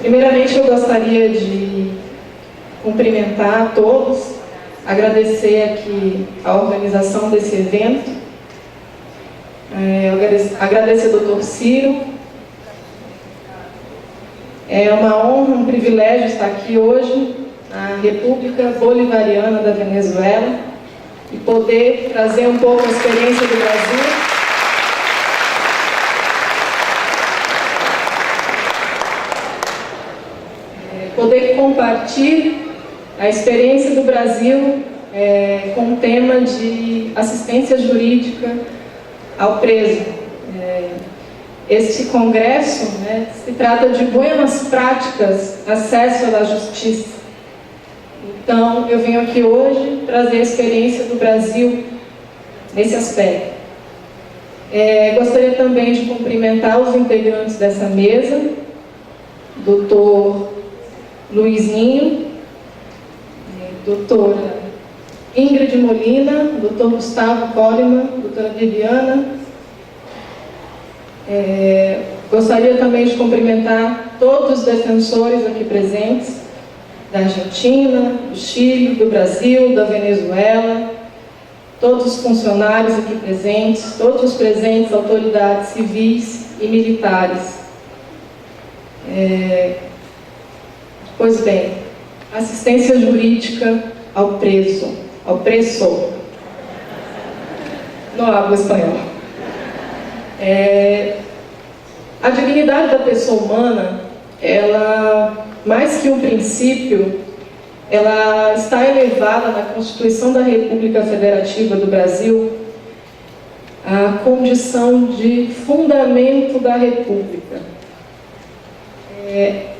Primeiramente, eu gostaria de cumprimentar a todos, agradecer aqui a organização desse evento, agradecer ao Dr. Ciro. É uma honra, um privilégio estar aqui hoje na República Bolivariana da Venezuela e poder trazer um pouco a experiência do Brasil. Poder compartilhar a experiência do Brasil com o tema de assistência jurídica ao preso. Este congresso se trata de boas práticas, acesso à justiça. Então, eu venho aqui hoje trazer a experiência do Brasil nesse aspecto. Gostaria também de cumprimentar os integrantes dessa mesa, doutor Luizinho, doutora Ingrid Molina, doutor Gustavo Coleman, doutora Viviana. Gostaria também de cumprimentar todos os defensores aqui presentes, da Argentina, do Chile, do Brasil, da Venezuela, todos os funcionários aqui presentes, todos os presentes, autoridades civis e militares. Pois bem, assistência jurídica ao preso, ao preso. Não hablo espanhol. A dignidade da pessoa humana, ela, mais que um princípio, ela está elevada na Constituição da República Federativa do Brasil à condição de fundamento da República.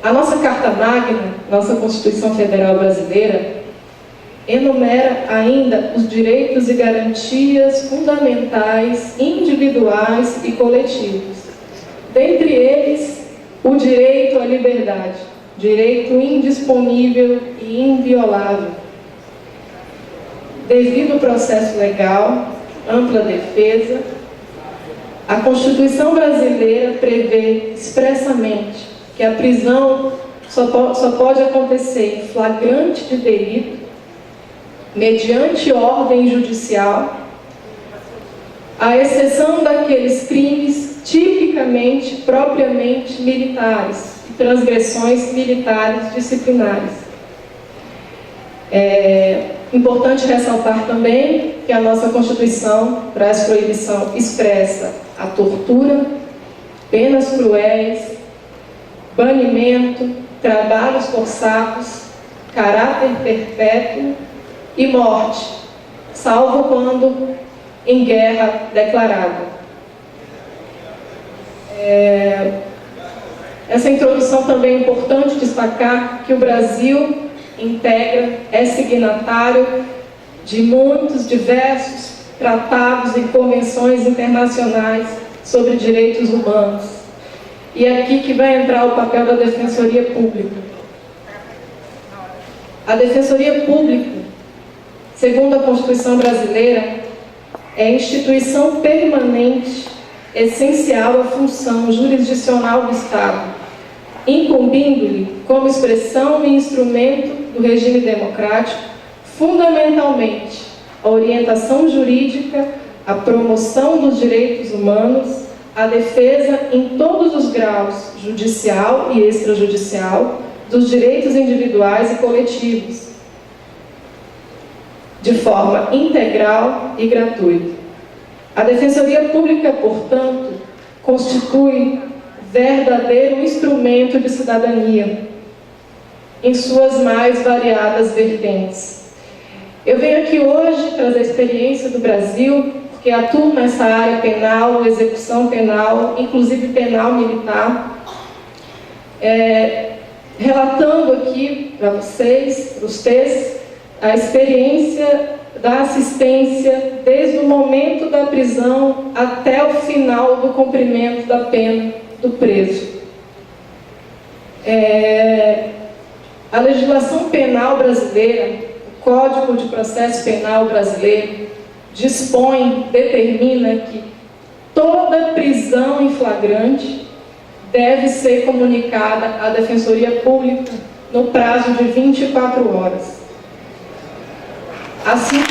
A nossa Carta Magna, nossa Constituição Federal Brasileira, enumera ainda os direitos e garantias fundamentais, individuais e coletivos. Dentre eles, o direito à liberdade, direito indisponível e inviolável. Devido processo legal, ampla defesa, a Constituição brasileira prevê expressamente que a prisão só pode acontecer em flagrante de delito, mediante ordem judicial, à exceção daqueles crimes tipicamente, propriamente militares e transgressões militares disciplinares. Importante ressaltar também que a nossa Constituição traz proibição expressa à tortura, penas cruéis, banimento, trabalhos forçados, caráter perpétuo e morte, salvo quando em guerra declarada. Essa introdução também é importante destacar que o Brasil é signatário de muitos diversos tratados e convenções internacionais sobre direitos humanos. E é aqui que vai entrar o papel da Defensoria Pública. A Defensoria Pública, segundo a Constituição brasileira, é instituição permanente, essencial à função jurisdicional do Estado, incumbindo-lhe, como expressão e instrumento do regime democrático, fundamentalmente, a orientação jurídica, a promoção dos direitos humanos, a defesa em todos os graus, judicial e extrajudicial, dos direitos individuais e coletivos, de forma integral e gratuita. A Defensoria Pública, portanto, constitui verdadeiro instrumento de cidadania, em suas mais variadas vertentes. Eu venho aqui hoje trazer a experiência do Brasil, porque atuo nessa área penal, execução penal, inclusive penal militar, relatando aqui para vocês, para os textos, a experiência da assistência desde o momento da prisão até o final do cumprimento da pena do preso. A legislação penal brasileira, o Código de Processo Penal brasileiro, determina que toda prisão em flagrante deve ser comunicada à Defensoria Pública no prazo de 24 horas. Assim,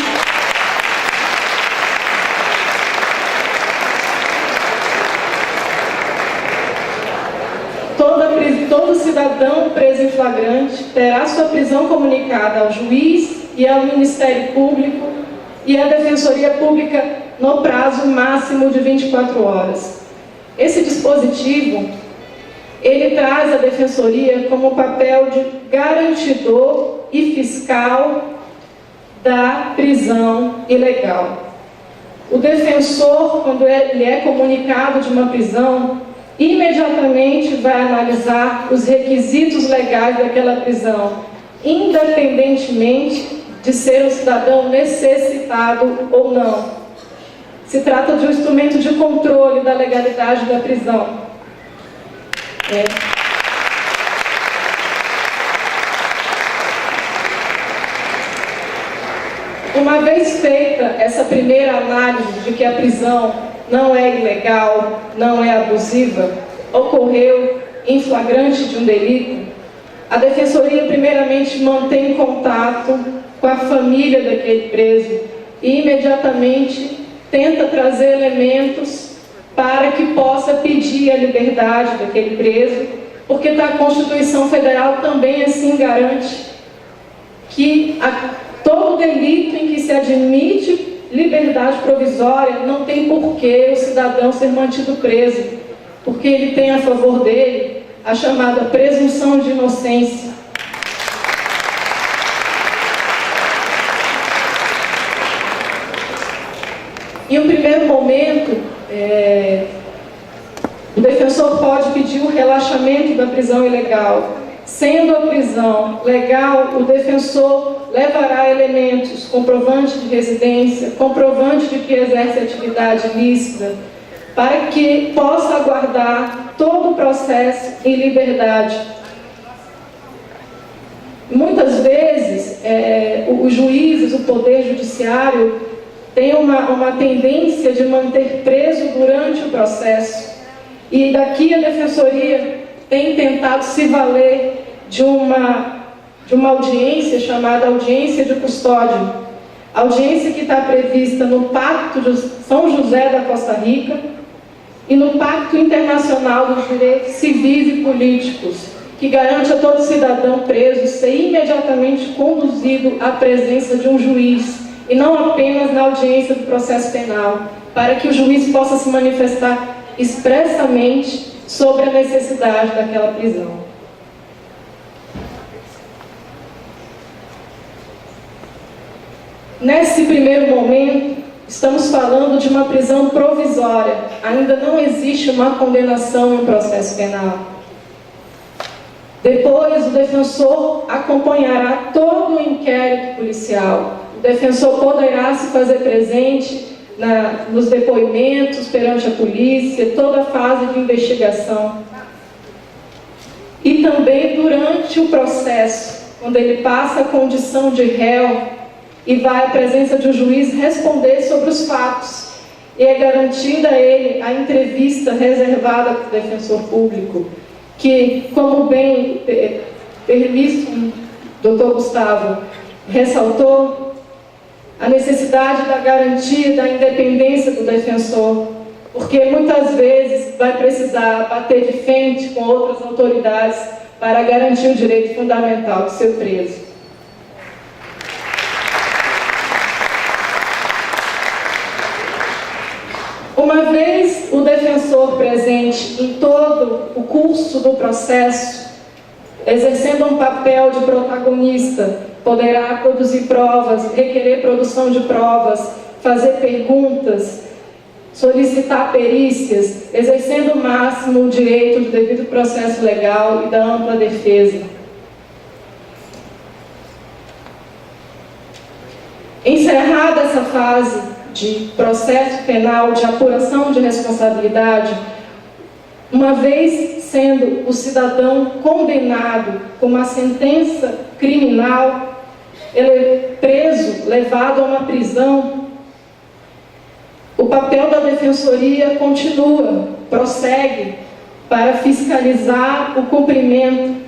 todo cidadão preso em flagrante terá sua prisão comunicada ao juiz e ao Ministério Público e à Defensoria Pública no prazo máximo de 24 horas. Esse dispositivo, ele traz a Defensoria como papel de garantidor e fiscal da prisão ilegal. O defensor, quando ele é comunicado de uma prisão, imediatamente vai analisar os requisitos legais daquela prisão, independentemente de ser um cidadão necessitado ou não. Se trata de um instrumento de controle da legalidade da prisão. Uma vez feita essa primeira análise de que a prisão não é ilegal, não é abusiva, ocorreu em flagrante de um delito, a Defensoria primeiramente mantém contato com a família daquele preso e imediatamente tenta trazer elementos para que possa pedir a liberdade daquele preso, porque a Constituição Federal também assim garante que todo delito em que se admite liberdade provisória não tem porquê o cidadão ser mantido preso, porque ele tem a favor dele a chamada presunção de inocência. Em um primeiro momento, o defensor pode pedir o relaxamento da prisão ilegal. Sendo a prisão legal, o defensor levará elementos, comprovante de residência, comprovante de que exerce atividade ilícita, para que possa aguardar todo o processo em liberdade. Muitas vezes, os juízes, o poder judiciário, tem uma tendência de manter preso durante o processo. E daqui a Defensoria tem tentado se valer de uma audiência chamada audiência de custódia. Audiência que está prevista no Pacto de São José da Costa Rica e no Pacto Internacional dos Direitos Civis e Políticos, que garante a todo cidadão preso ser imediatamente conduzido à presença de um juiz, e não apenas na audiência do processo penal, para que o juiz possa se manifestar expressamente sobre a necessidade daquela prisão. Nesse primeiro momento, estamos falando de uma prisão provisória. Ainda não existe uma condenação em processo penal. Depois, o defensor acompanhará todo o inquérito policial. O defensor poderá se fazer presente nos depoimentos perante a polícia, toda a fase de investigação. E também durante o processo, quando ele passa a condição de réu e vai à presença de um juiz responder sobre os fatos. E é garantida a ele a entrevista reservada para o defensor público, que, como bem permisso o doutor Gustavo ressaltou, a necessidade da garantia da independência do defensor, porque muitas vezes vai precisar bater de frente com outras autoridades para garantir o direito fundamental de ser preso. Uma vez o defensor presente em todo o curso do processo, exercendo um papel de protagonista, poderá produzir provas, requerer produção de provas, fazer perguntas, solicitar perícias, exercendo o máximo o direito do devido processo legal e da ampla defesa. Encerrada essa fase de processo penal, de apuração de responsabilidade, uma vez sendo o cidadão condenado com uma sentença criminal, ele é preso, levado a uma prisão, o papel da Defensoria continua, prossegue, para fiscalizar o cumprimento,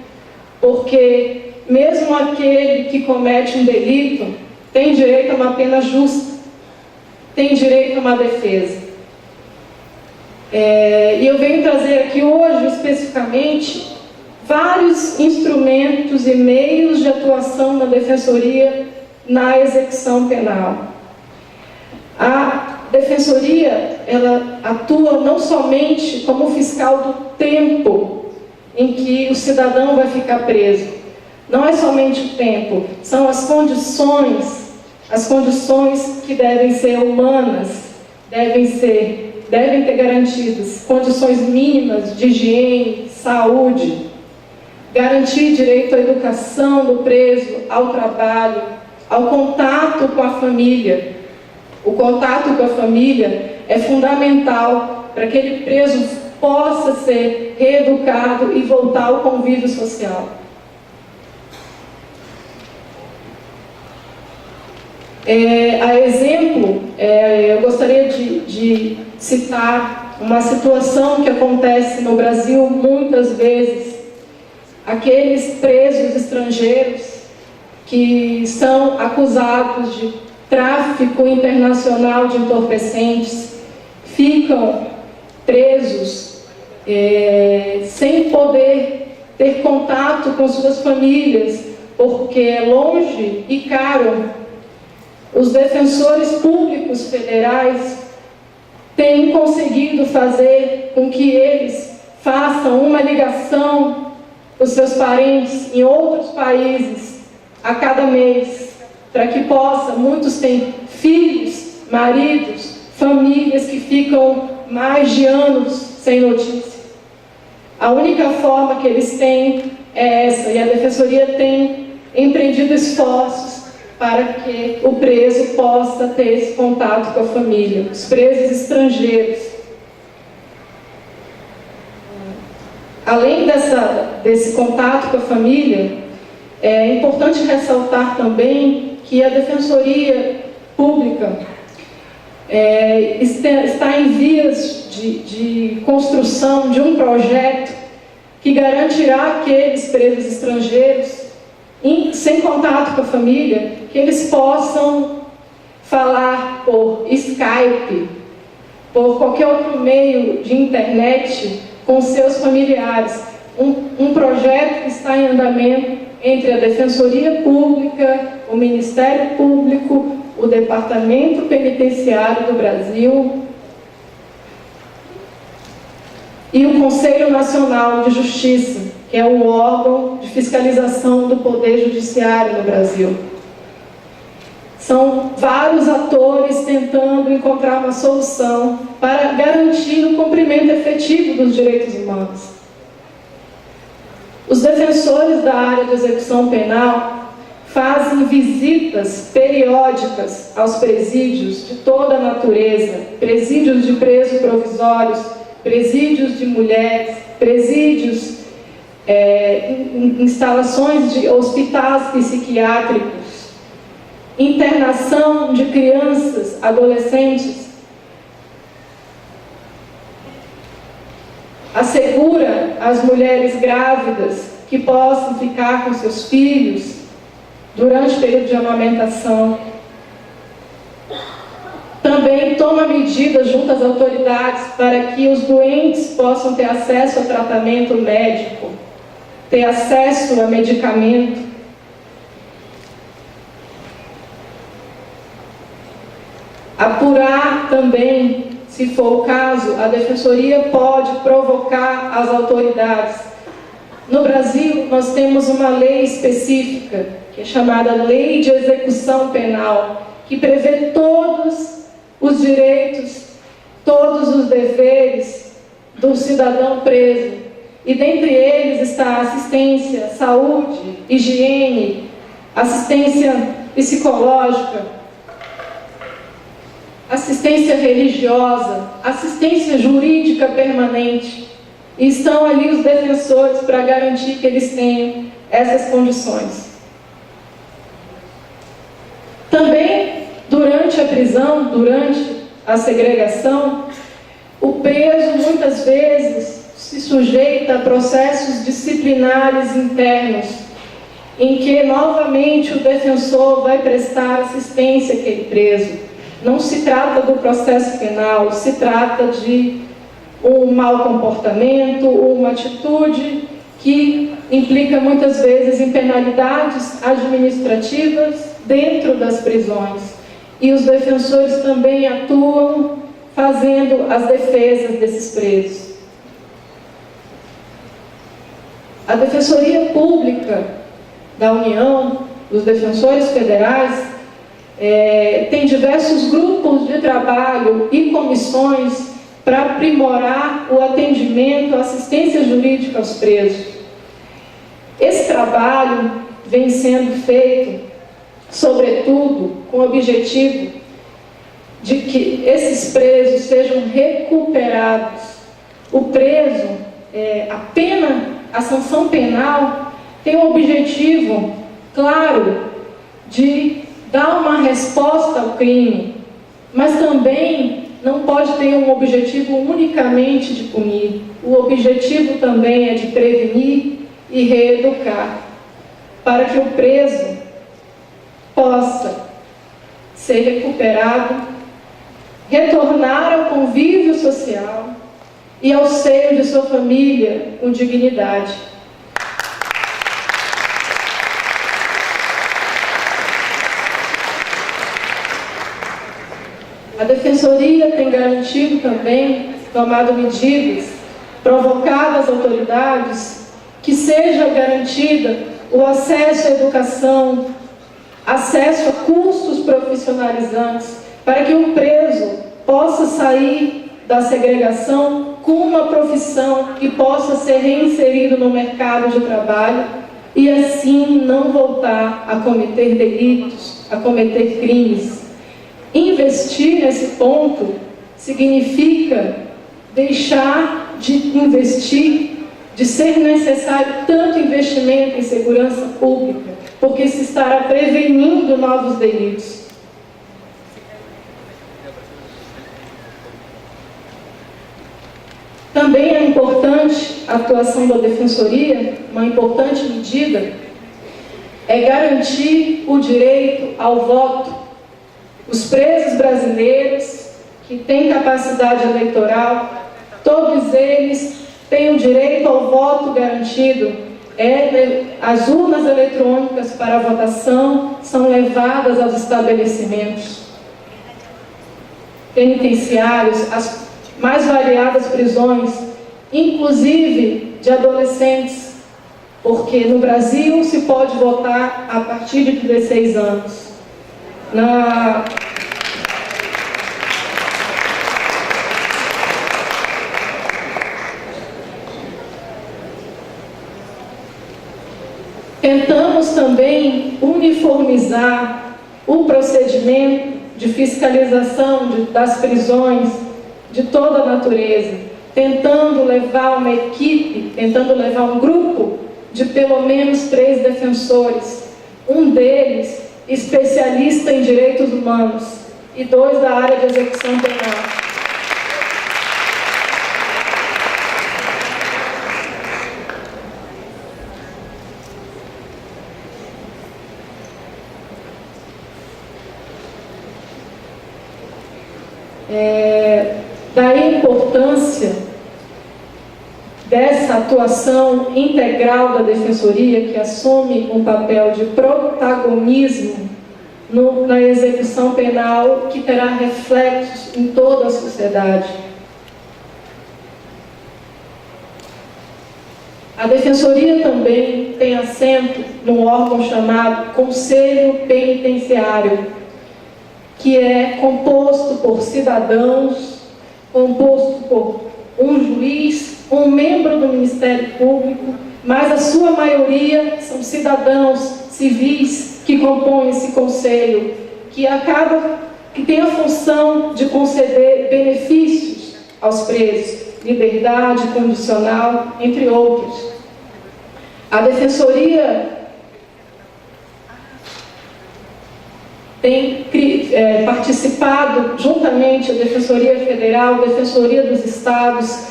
porque mesmo aquele que comete um delito tem direito a uma pena justa, tem direito a uma defesa. E eu venho trazer aqui hoje, especificamente, vários instrumentos e meios de atuação da Defensoria na execução penal. A Defensoria, ela atua não somente como fiscal do tempo em que o cidadão vai ficar preso. Não é somente o tempo, são as condições que devem ser humanas, devem ter garantidas condições mínimas de higiene, saúde, garantir direito à educação do preso, ao trabalho, ao contato com a família. O contato com a família é fundamental para que aquele preso possa ser reeducado e voltar ao convívio social. A exemplo, eu gostaria de citar uma situação que acontece no Brasil muitas vezes. Aqueles presos estrangeiros que são acusados de tráfico internacional de entorpecentes ficam presos sem poder ter contato com suas famílias, porque é longe e caro. Os defensores públicos federais têm conseguido fazer com que eles façam uma ligação com seus parentes em outros países a cada mês, para que muitos têm filhos, maridos, famílias que ficam mais de anos sem notícia. A única forma que eles têm é essa, e a Defensoria tem empreendido esforços para que o preso possa ter esse contato com a família, os presos estrangeiros. Além desse contato com a família, é importante ressaltar também que a Defensoria Pública está em vias de construção de um projeto que garantirá aqueles presos estrangeiros, sem contato com a família, que eles possam falar por Skype, por qualquer outro meio de internet com seus familiares. Um projeto que está em andamento entre a Defensoria Pública, o Ministério Público, o Departamento Penitenciário do Brasil e o Conselho Nacional de Justiça, que é o órgão de fiscalização do Poder Judiciário no Brasil. São vários atores tentando encontrar uma solução para garantir o cumprimento efetivo dos direitos humanos. Os defensores da área de execução penal fazem visitas periódicas aos presídios de toda a natureza, presídios de presos provisórios, presídios de mulheres, presídios, instalações de hospitais psiquiátricos, internação de crianças, adolescentes. Assegura às mulheres grávidas que possam ficar com seus filhos durante o período de amamentação. Também toma medidas junto às autoridades para que os doentes possam ter acesso a tratamento médico, ter acesso a medicamento. Apurar também, se for o caso, a Defensoria pode provocar as autoridades. No Brasil, nós temos uma lei específica, que é chamada Lei de Execução Penal, que prevê todos os direitos, todos os deveres do cidadão preso. E dentre eles está assistência, saúde, higiene, assistência psicológica, assistência religiosa, assistência jurídica permanente. E estão ali os defensores para garantir que eles tenham essas condições. Também, durante a prisão, durante a segregação, o preso muitas vezes se sujeita a processos disciplinares internos, em que, novamente, o defensor vai prestar assistência àquele preso. Não se trata do processo penal, se trata de um mau comportamento, uma atitude que implica, muitas vezes, em penalidades administrativas dentro das prisões. E os defensores também atuam fazendo as defesas desses presos. A Defensoria Pública da União, dos defensores federais, tem diversos grupos de trabalho e comissões para aprimorar o atendimento, a assistência jurídica aos presos. Esse trabalho vem sendo feito, sobretudo, com o objetivo de que esses presos sejam recuperados. O preso, a sanção penal tem o objetivo, claro, de dar uma resposta ao crime, mas também não pode ter um objetivo unicamente de punir. O objetivo também é de prevenir e reeducar, para que o preso possa ser recuperado, retornar ao convívio social e ao seio de sua família com dignidade. A Defensoria tem garantido também, tomado medidas, provocado às autoridades, que seja garantida o acesso à educação, acesso a cursos profissionalizantes, para que o preso possa sair da segregação com uma profissão e possa ser reinserido no mercado de trabalho e assim não voltar a cometer delitos, a cometer crimes. Investir nesse ponto significa deixar de investir, de ser necessário tanto investimento em segurança pública, porque se estará prevenindo novos delitos. Também é importante a atuação da Defensoria, uma importante medida, é garantir o direito ao voto. Os presos brasileiros que têm capacidade eleitoral, todos eles têm o direito ao voto garantido. As urnas eletrônicas para a votação são levadas aos estabelecimentos penitenciários, as mais variadas prisões, inclusive de adolescentes, porque no Brasil se pode votar a partir de 16 anos. Tentamos também uniformizar o procedimento de fiscalização das prisões de toda a natureza, tentando levar uma equipe, tentando levar um grupo de pelo menos 3 defensores, um deles especialista em direitos humanos e 2 da área de execução penal. Daí a importância dessa atuação integral da Defensoria, que assume um papel de protagonismo na execução penal, que terá reflexos em toda a sociedade. A Defensoria também tem assento num órgão chamado Conselho Penitenciário, que é composto por cidadãos, composto por um juiz, um membro do Ministério Público, mas a sua maioria são cidadãos civis que compõem esse conselho, que tem a função de conceder benefícios aos presos, liberdade condicional, entre outros. A Defensoria tem participado, juntamente a Defensoria Federal, a Defensoria dos Estados,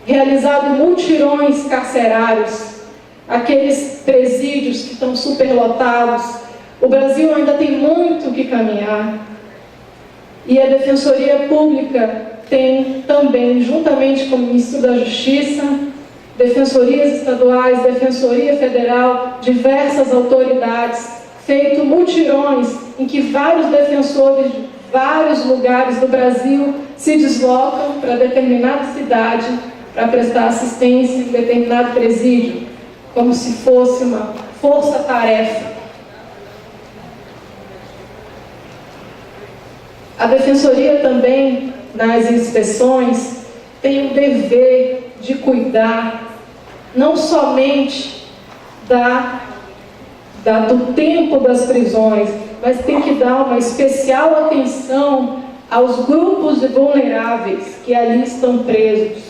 realizado mutirões carcerários, aqueles presídios que estão superlotados. O Brasil ainda tem muito que caminhar. E a Defensoria Pública tem também, juntamente com o Ministro da Justiça, defensorias estaduais, Defensoria Federal, diversas autoridades, feito mutirões em que vários defensores de vários lugares do Brasil se deslocam para determinada cidade para prestar assistência em determinado presídio, como se fosse uma força-tarefa. A Defensoria também, nas inspeções, tem o dever de cuidar não somente do tempo das prisões, mas tem que dar uma especial atenção aos grupos de vulneráveis que ali estão presos.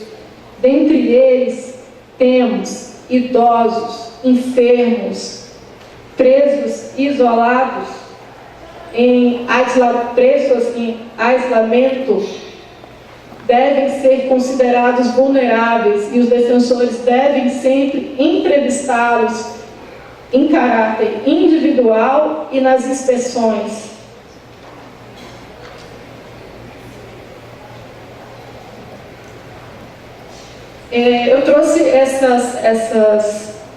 Dentre eles, temos idosos, enfermos, presos isolados, presos em isolamento, devem ser considerados vulneráveis e os defensores devem sempre entrevistá-los em caráter individual e nas inspeções. Eu trouxe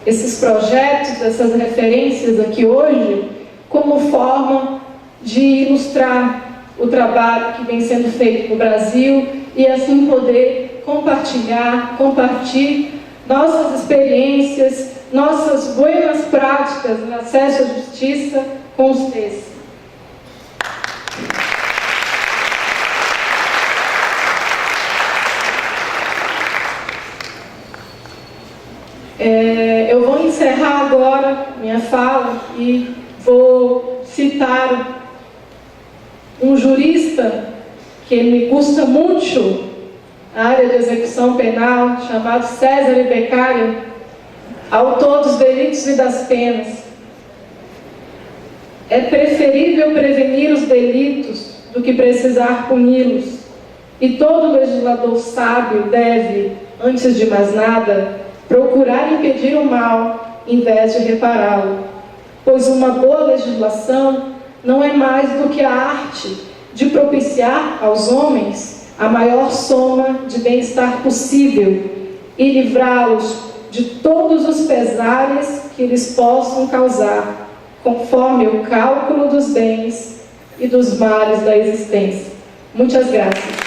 esses projetos, essas referências aqui hoje, como forma de ilustrar o trabalho que vem sendo feito no Brasil e assim poder compartilhar nossas experiências, nossas boas práticas no acesso à justiça com vocês. Eu vou encerrar agora minha fala e vou citar um jurista que me custa muito na área de execução penal, chamado César Beccaria, autor dos Delitos e das Penas. É preferível prevenir os delitos do que precisar puni-los. E todo legislador sábio deve, antes de mais nada, procurar impedir o mal em vez de repará-lo. Pois uma boa legislação não é mais do que a arte de propiciar aos homens a maior soma de bem-estar possível e livrá-los de todos os pesares que eles possam causar, conforme o cálculo dos bens e dos males da existência. Muitas graças.